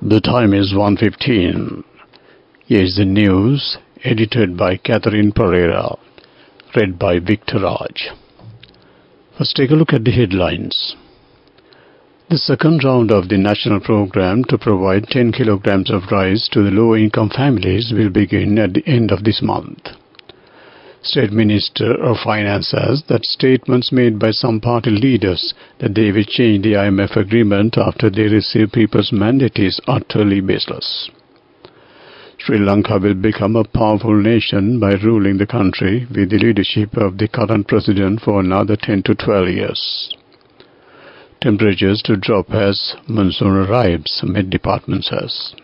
The time is 1:15. Here's the news, edited by Catherine Pereira, read by Victor Raj. First, take a look at the headlines. The second round of the national program to provide 10 kilograms of rice to the low-income families will begin at the end of this month. State Minister of Finance says that statements made by some party leaders that they will change the IMF agreement after they receive people's mandate is utterly baseless. Sri Lanka will become a powerful nation by ruling the country with the leadership of the current president for another 10 to 12 years. Temperatures to drop as monsoon arrives, Met Department says.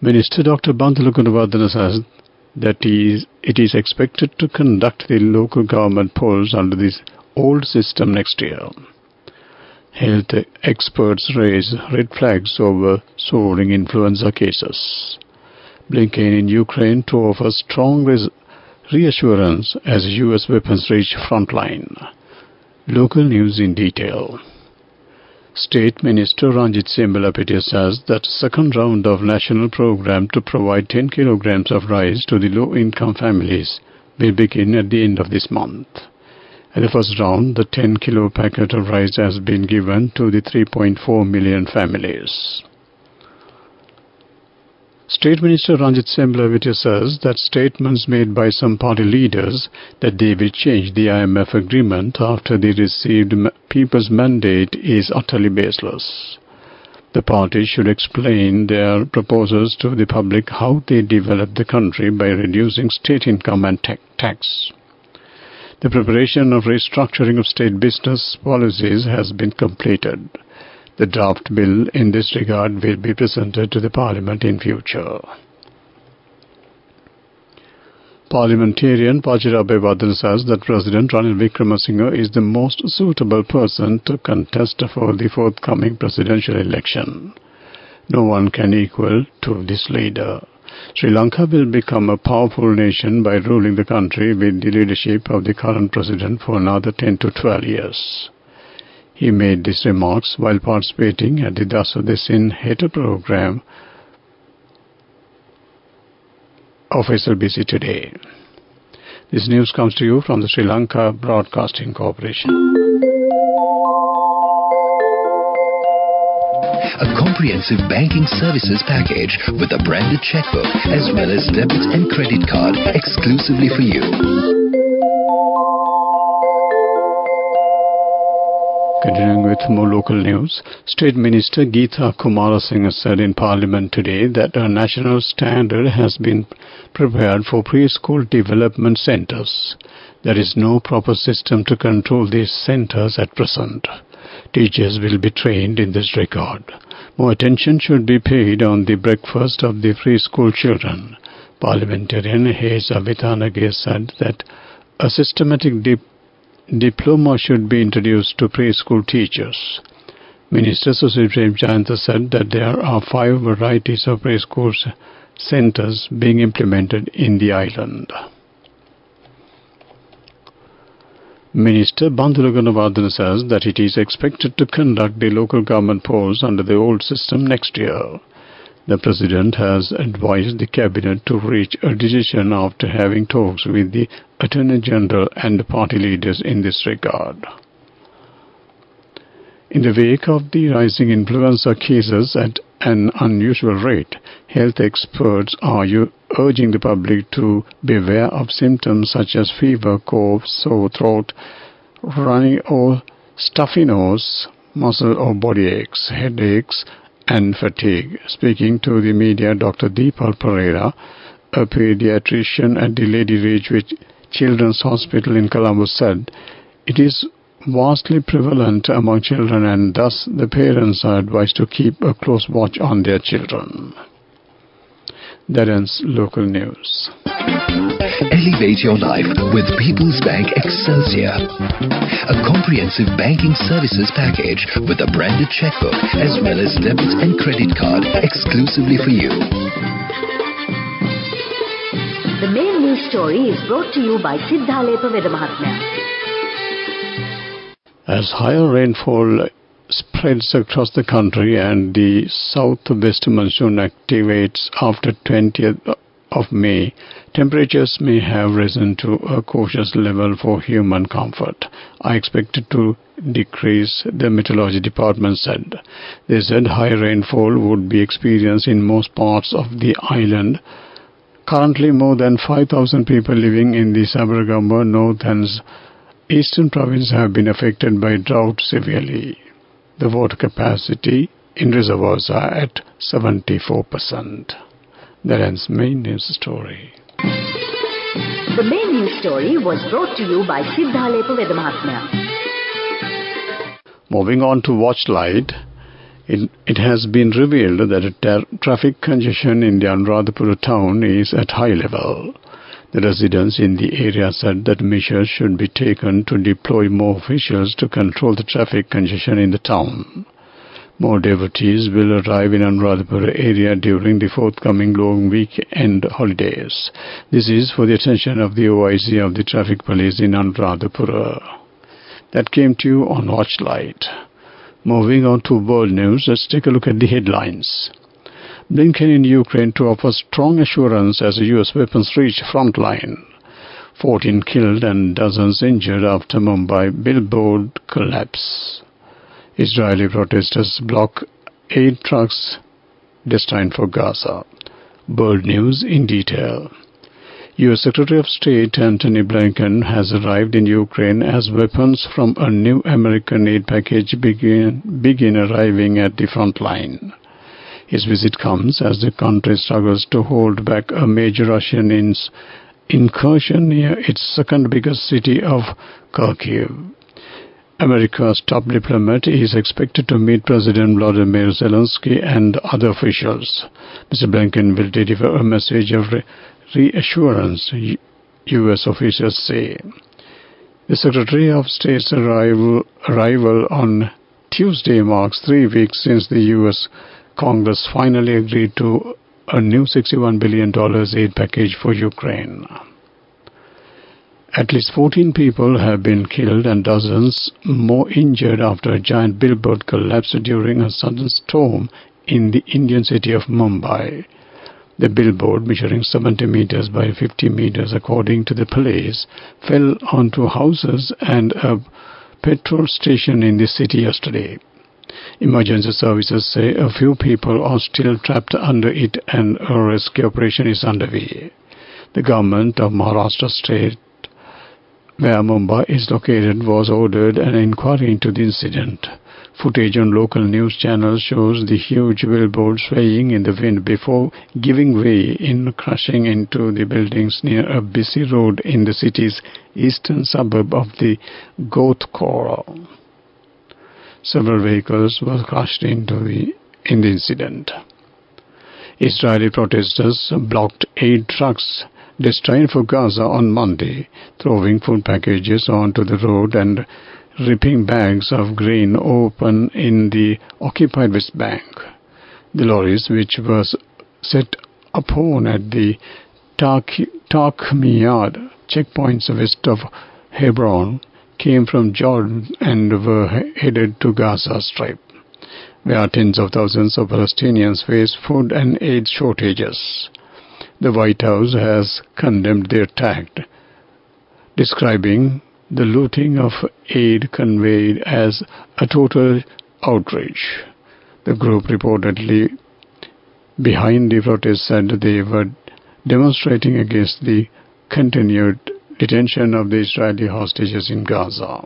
Minister Dr. Bantulu Gunawardena says that it is expected to conduct the local government polls under this old system next year. Health experts raise red flags over soaring influenza cases. Blinken in Ukraine to offer strong reassurance as U.S. weapons reach frontline. Local news in detail. State Minister Ranjit Sembalapitia says that second round of national program to provide 10 kilograms of rice to the low-income families will begin at the end of this month. In the first round, the 10-kilo packet of rice has been given to the 3.4 million families. State Minister Ranjit Sembalapitia says that statements made by some party leaders that they will change the IMF agreement after they received people's mandate is utterly baseless. The party should explain their proposals to the public how they develop the country by reducing state income and tax. The preparation of restructuring of state business policies has been completed. The draft bill in this regard will be presented to the Parliament in future. Parliamentarian Pachira Abeyewardene says that President Ranil Wickremesinghe is the most suitable person to contest for the forthcoming presidential election. No one can equal to this leader. Sri Lanka will become a powerful nation by ruling the country with the leadership of the current president for another 10 to 12 years. He made these remarks while participating at the Dasadesin Heta program of SLBC today. This news comes to you from the Sri Lanka Broadcasting Corporation. A comprehensive banking services package with a branded checkbook as well as debit and credit card exclusively for you. Continuing with more local news, State Minister Geetha Kumarasinghe said in Parliament today that a national standard has been prepared for preschool development centres. There is no proper system to control these centres at present. Teachers will be trained in this regard. More attention should be paid on the breakfast of the preschool children. Parliamentarian Heza Vithanage said that a systematic diploma should be introduced to preschool teachers. Minister Sushil Premchandra said that there are 5 varieties of preschool centres being implemented in the island. Minister Bantulu Gunawardena says that it is expected to conduct the local government polls under the old system next year. The President has advised the Cabinet to reach a decision after having talks with the Attorney General and the party leaders in this regard. In the wake of the rising influenza cases at an unusual rate, health experts are urging the public to beware of symptoms such as fever, cough, sore throat, runny or stuffy nose, muscle or body aches, headaches, and fatigue. Speaking to the media, Dr. Deepal Pereira, a pediatrician at the Lady Ridgeway Children's Hospital in Colombo, said it is vastly prevalent among children and thus the parents are advised to keep a close watch on their children. That ends local news. Elevate your life with People's Bank Excelsior. A comprehensive banking services package with a branded checkbook as well as debit and credit card exclusively for you. The main news story is brought to you by Sinhala Veda Mahatmya. As higher rainfall spreads across the country and the southwest monsoon activates after 20th of May, temperatures may have risen to a cautious level for human comfort. I expect it to decrease, the meteorology department said. They said high rainfall would be experienced in most parts of the island. Currently, more than 5,000 people living in the Sabaragamba, north and eastern province have been affected by drought severely. The water capacity in reservoirs are at 74%. That ends main news story. The main news story was brought to you by Sinhala Vedamahatmya. Moving on to Watchlight, it has been revealed that traffic congestion in the Anuradhapura town is at high level. The residents in the area said that measures should be taken to deploy more officials to control the traffic congestion in the town. More devotees will arrive in Anuradhapura area during the forthcoming long weekend holidays. This is for the attention of the OIC of the Traffic Police in Anuradhapura. That came to you on Watchlight. Moving on to world news, let's take a look at the headlines. Blinken in Ukraine to offer strong assurance as US weapons reach front line. 14 killed and dozens injured after Mumbai billboard collapse. Israeli protesters block 8 trucks destined for Gaza. World news in detail. U.S. Secretary of State Antony Blinken has arrived in Ukraine as weapons from a new American aid package begin arriving at the front line. His visit comes as the country struggles to hold back a major Russian incursion near its second biggest city of Kharkiv. America's top diplomat is expected to meet President Vladimir Zelensky and other officials. Mr. Blinken will deliver a message of reassurance, U.S. officials say. The Secretary of State's arrival on Tuesday marks 3 weeks since the U.S. Congress finally agreed to a new $61 billion aid package for Ukraine. At least 14 people have been killed and dozens more injured after a giant billboard collapsed during a sudden storm in the Indian city of Mumbai. The billboard, measuring 70 meters by 50 meters according to the police, fell onto houses and a petrol station in the city yesterday. Emergency services say a few people are still trapped under it and a rescue operation is underway. The government of Maharashtra state, where Mumbai is located, was ordered an inquiry into the incident. Footage on local news channels shows the huge billboard swaying in the wind before giving way in crashing into the buildings near a busy road in the city's eastern suburb of the Gothkora. Several vehicles were crushed in the incident. Israeli protesters blocked 8 trucks destined for Gaza on Monday, throwing food packages onto the road and ripping bags of grain open in the occupied West Bank. The lorries, which were set upon at the Tarkmiyad checkpoints west of Hebron, came from Jordan and were headed to Gaza Strip, where tens of thousands of Palestinians face food and aid shortages. The White House has condemned the attack, describing the looting of aid conveyed as a total outrage. The group reportedly behind the protest said they were demonstrating against the continued detention of the Israeli hostages in Gaza.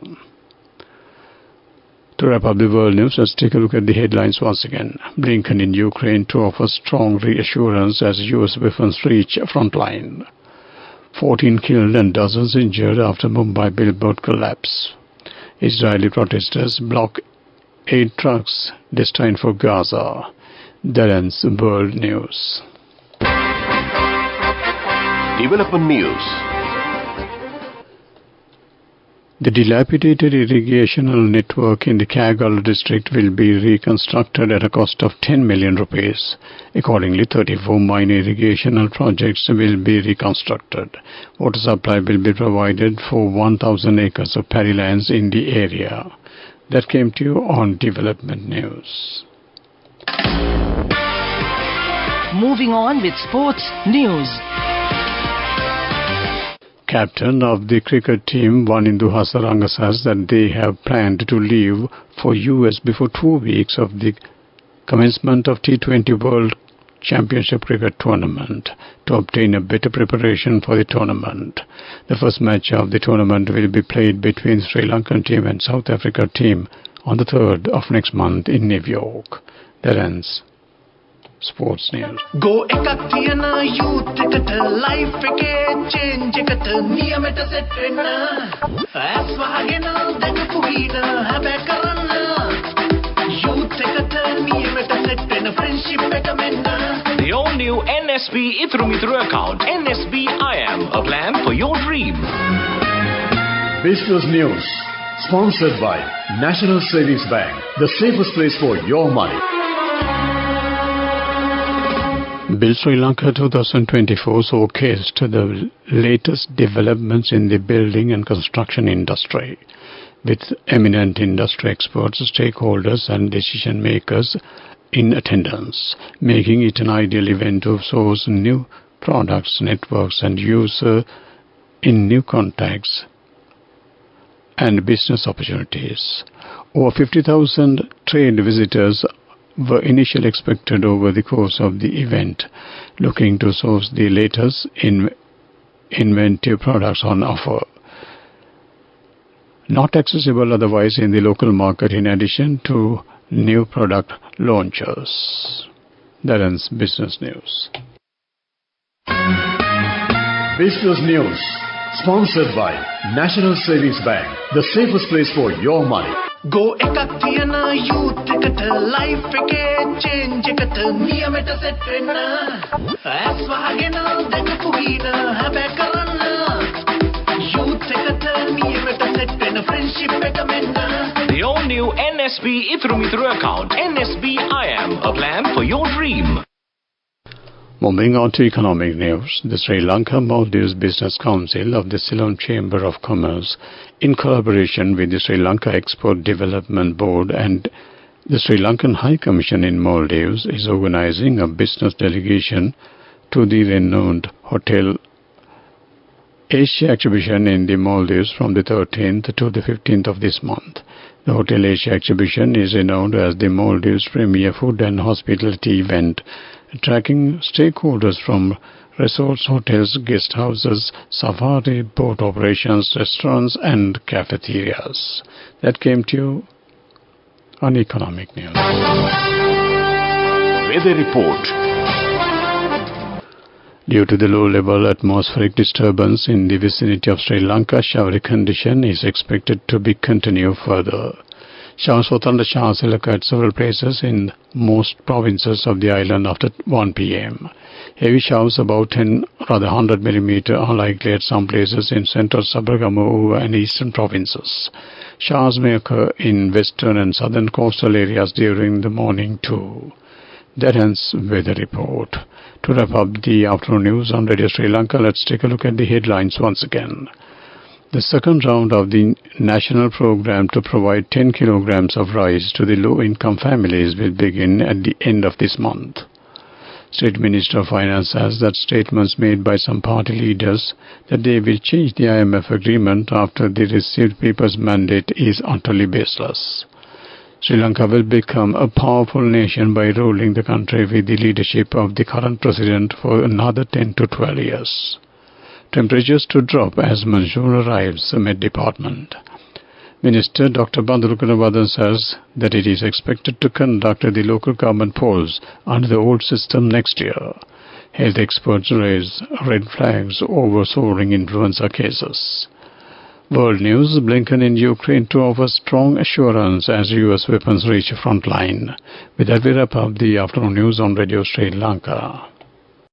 To wrap up the world news, let's take a look at the headlines once again. Blinken in Ukraine to offer strong reassurance as U.S. weapons reach frontline. 14 killed and dozens injured after Mumbai billboard collapse. Israeli protesters block 8 trucks destined for Gaza. That ends world news. Development news. The dilapidated irrigational network in the Kagal district will be reconstructed at a cost of 10 million rupees. Accordingly, 34 minor irrigational projects will be reconstructed. Water supply will be provided for 1,000 acres of paddy lands in the area. That came to you on Development News. Moving on with sports news. Captain of the cricket team, Wanindu Hasaranga, says that they have planned to leave for US before 2 weeks of the commencement of T20 World Championship Cricket Tournament to obtain a better preparation for the tournament. The first match of the tournament will be played between Sri Lankan team and South Africa team on the 3rd of next month in New York. That ends sports news. Go ekak tiyana youth eකට life එකේ change එකට නියමෙට set වෙන්න ඇස් වහගෙන දැකපු වීර හැබැයි කරන්න youth එකට නියමෙට set වෙන friendship එක මෙන්න. The all-new NSB Ithru Mithru account, NSB IM, a plan for your dream. Business News, sponsored by National Savings Bank, the safest place for your money. Build Sri Lanka 2024 showcased the latest developments in the building and construction industry, with eminent industry experts, stakeholders and decision makers in attendance, making it an ideal event to source new products, networks and user in new contacts and business opportunities. Over 50,000 trade visitors were initially expected over the course of the event, looking to source the latest inventive products on offer, not accessible otherwise in the local market, in addition to new product launches. That ends business news. Business News, sponsored by National Savings Bank, the safest place for your money. Go ekak tiyana youth එකට life එකේ change එකට නියමෙට set වෙන්න ඇස් වහගෙන දැකපු වීර හැබැයි කරන්න youth එකට නියමෙට set වෙන friendship එක මෙන්න. The all-new NSB Ithru Mithru account, NSB IM, a plan for your dream. Moving on to economic news, the Sri Lanka Maldives Business Council of the Ceylon Chamber of Commerce, in collaboration with the Sri Lanka Export Development Board and the Sri Lankan High Commission in Maldives, is organizing a business delegation to the renowned Hotel Asia exhibition in the Maldives from the 13th to the 15th of this month. The Hotel Asia exhibition is renowned as the Maldives' premier food and hospitality event, attracting stakeholders from resorts, hotels, guest houses, safari, boat operations, restaurants and cafeterias. That came to you on economic news. Weather report. Due to the low-level atmospheric disturbance in the vicinity of Sri Lanka, showery condition is expected to be continue further. Showers or thunder showers will occur at several places in most provinces of the island after 1 p.m. Heavy showers about 100 mm are likely at some places in central Sabaragamu and eastern provinces. Showers may occur in western and southern coastal areas during the morning too. That ends weather report. To wrap up the afternoon news on Radio Sri Lanka, let's take a look at the headlines once again. The second round of the national program to provide 10 kilograms of rice to the low-income families will begin at the end of this month. State Minister of Finance says that statements made by some party leaders that they will change the IMF agreement after they received people's mandate is utterly baseless. Sri Lanka will become a powerful nation by ruling the country with the leadership of the current president for another 10 to 12 years. Temperatures to drop as monsoon arrives, Met Department. Minister Dr. Bandhu Gunawadan says that it is expected to conduct the local government polls under the old system next year. Health experts raise red flags over soaring influenza cases. World news, Blinken in Ukraine to offer strong assurance as US weapons reach front line. With that we wrap up the afternoon news on Radio Sri Lanka.